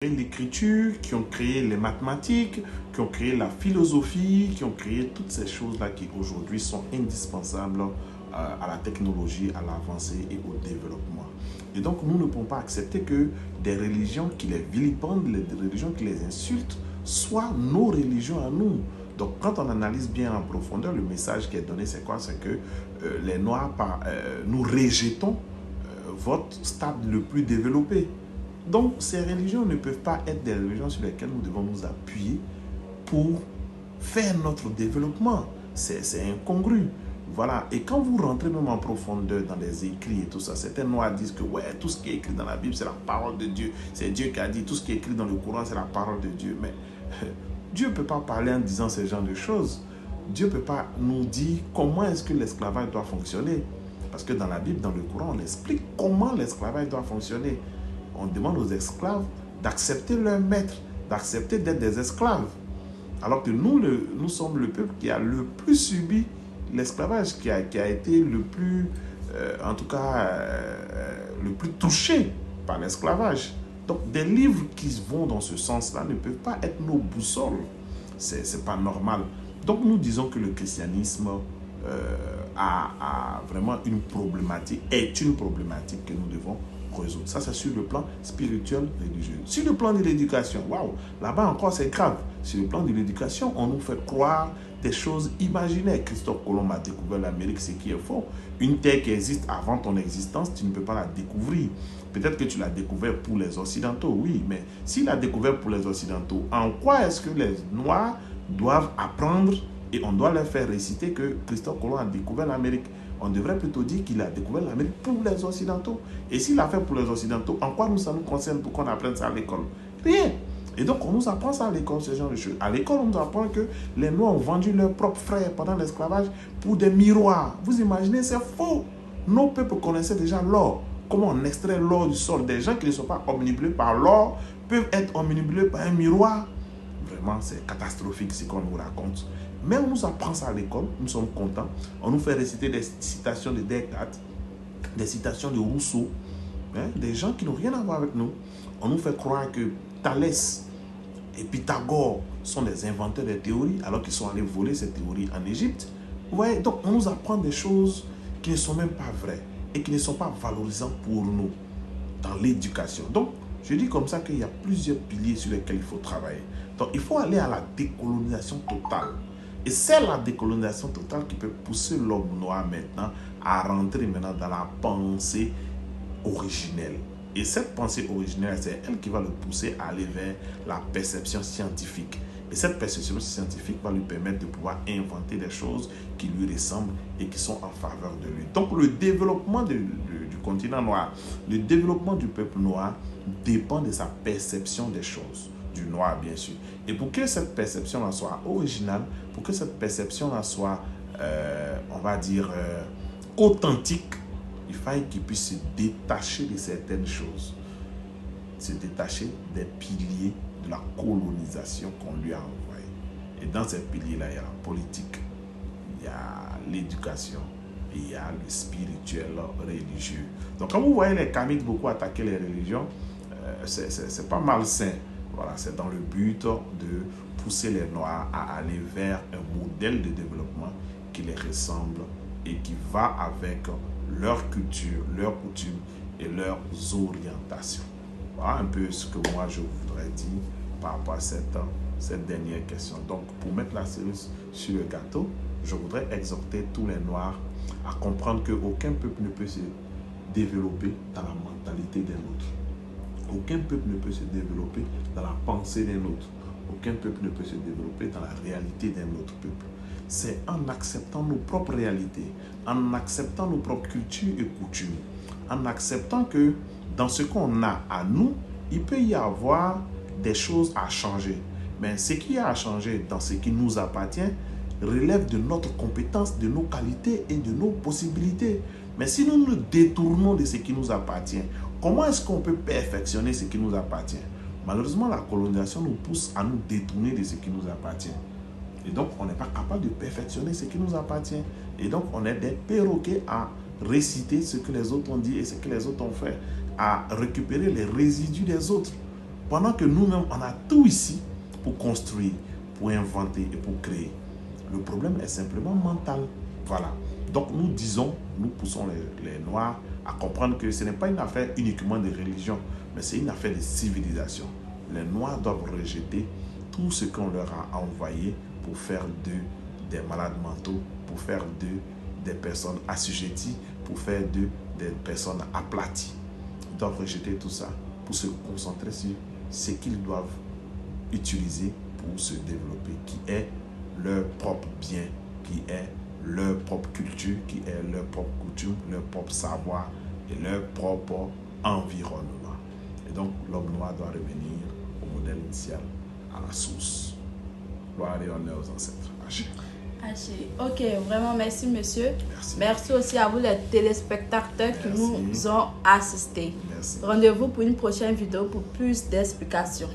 créé l'écriture, qui ont créé les mathématiques, qui ont créé la philosophie, qui ont créé toutes ces choses-là qui aujourd'hui sont indispensables à la technologie, à l'avancée et au développement. Et donc, nous ne pouvons pas accepter que des religions qui les vilipendent, des religions qui les insultent, soient nos religions à nous. Donc, quand on analyse bien en profondeur, le message qui est donné, c'est quoi? C'est que les Noirs, nous rejetons votre stade le plus développé. Donc, ces religions ne peuvent pas être des religions sur lesquelles nous devons nous appuyer pour faire notre développement. C'est incongru. Voilà. Et quand vous rentrez même en profondeur dans les écrits et tout ça, certains Noirs disent que ouais, tout ce qui est écrit dans la Bible, c'est la parole de Dieu. C'est Dieu qui a dit. Tout ce qui est écrit dans le Coran, c'est la parole de Dieu. Mais Dieu ne peut pas parler en disant ce genre de choses. Dieu ne peut pas nous dire comment est-ce que l'esclavage doit fonctionner. Parce que dans la Bible, dans le Coran, on explique comment l'esclavage doit fonctionner. On demande aux esclaves d'accepter leur maître, d'accepter d'être des esclaves. Alors que nous sommes le peuple qui a le plus subi l'esclavage, qui a été le plus, en tout cas, le plus touché par l'esclavage. Donc, des livres qui vont dans ce sens-là ne peuvent pas être nos boussoles. C'est pas normal. Donc, nous disons que le christianisme a vraiment une problématique, est une problématique que nous devons résoudre. Ça, c'est sur le plan spirituel, religieux. Sur le plan de l'éducation, waouh, là-bas encore, c'est grave. Sur le plan de l'éducation, on nous fait croire des choses imaginaires. Christophe Colomb a découvert l'Amérique, ce qui est faux. Une terre qui existe avant ton existence, tu ne peux pas la découvrir. Peut-être que tu l'as découvert pour les Occidentaux, oui, mais s'il l'a découvert pour les Occidentaux, en quoi est-ce que les Noirs doivent apprendre et on doit leur faire réciter que Christophe Colomb a découvert l'Amérique? On devrait plutôt dire qu'il a découvert l'Amérique pour les Occidentaux. Et s'il l'a fait pour les Occidentaux, en quoi ça nous concerne pour qu'on apprenne ça à l'école? Rien. Et donc, on nous apprend ça à l'école, ce genre de choses. À l'école, on nous apprend que les Noirs ont vendu leurs propres frères pendant l'esclavage pour des miroirs. Vous imaginez, c'est faux. Nos peuples connaissaient déjà l'or. Comment on extrait l'or du sol? Des gens qui ne sont pas omnibulés par l'or peuvent être omnibulés par un miroir. Vraiment, c'est catastrophique ce qu'on nous raconte. Mais on nous apprend ça à l'école, nous sommes contents. On nous fait réciter des citations de Descartes, des citations de Rousseau, des gens qui n'ont rien à voir avec nous. On nous fait croire que Thalès et Pythagore sont des inventeurs des théories, alors qu'ils sont allés voler ces théories en Égypte. Vous voyez, donc on nous apprend des choses qui ne sont même pas vraies et qui ne sont pas valorisantes pour nous dans l'éducation. Donc, je dis comme ça qu'il y a plusieurs piliers sur lesquels il faut travailler. Donc, il faut aller à la décolonisation totale. Et c'est la décolonisation totale qui peut pousser l'homme noir maintenant à rentrer maintenant dans la pensée originelle. Et cette pensée originelle, c'est elle qui va le pousser à aller vers la perception scientifique. Et cette perception scientifique va lui permettre de pouvoir inventer des choses qui lui ressemblent et qui sont en faveur de lui. Donc le développement du continent noir, le développement du peuple noir dépend de sa perception des choses. Du noir, bien sûr. Et pour que cette perception-là soit originale, pour que cette perception-là soit, on va dire, authentique, il faille qu'il puisse se détacher de certaines choses. Se détacher des piliers de la colonisation qu'on lui a envoyé. Et dans ces piliers-là, il y a la politique, il y a l'éducation, et il y a le spirituel religieux. Donc, quand vous voyez les Kamites beaucoup attaquer les religions, c'est pas malsain. Voilà, c'est dans le but de pousser les Noirs à aller vers un modèle de développement qui les ressemble et qui va avec leur culture, leurs coutumes et leurs orientations. Voilà un peu ce que moi je voudrais dire par rapport à cette dernière question. Donc, pour mettre la cerise sur le gâteau, je voudrais exhorter tous les Noirs à comprendre qu'aucun peuple ne peut se développer dans la mentalité d'un autre. Aucun peuple ne peut se développer dans la pensée d'un autre. Aucun peuple ne peut se développer dans la réalité d'un autre peuple. C'est en acceptant nos propres réalités, en acceptant nos propres cultures et coutumes, en acceptant que dans ce qu'on a à nous, il peut y avoir des choses à changer. Mais ce qui a à changer dans ce qui nous appartient relève de notre compétence, de nos qualités et de nos possibilités. Mais si nous nous détournons de ce qui nous appartient, comment est-ce qu'on peut perfectionner ce qui nous appartient? Malheureusement, la colonisation nous pousse à nous détourner de ce qui nous appartient. Et donc, on n'est pas capable de perfectionner ce qui nous appartient. Et donc, on est des perroquets à réciter ce que les autres ont dit et ce que les autres ont fait, à récupérer les résidus des autres. Pendant que nous-mêmes, on a tout ici pour construire, pour inventer et pour créer. Le problème est simplement mental. Voilà. Donc nous disons, nous poussons les Noirs à comprendre que ce n'est pas une affaire uniquement de religion, mais c'est une affaire de civilisation. Les Noirs doivent rejeter tout ce qu'on leur a envoyé pour faire d'eux des malades mentaux, pour faire d'eux des personnes assujetties, pour faire d'eux des personnes aplaties. Ils doivent rejeter tout ça pour se concentrer sur ce qu'ils doivent utiliser pour se développer, qui est leur propre bien, qui est leur propre culture, qui est leur propre coutume, leur propre savoir et leur propre environnement. Et donc, l'homme noir doit revenir au modèle initial, à la source. Gloire et honneur aux ancêtres. Haché. Ok, vraiment merci monsieur. Merci. Merci aussi à vous les téléspectateurs qui nous ont assistés. Merci. Rendez-vous pour une prochaine vidéo pour plus d'explications.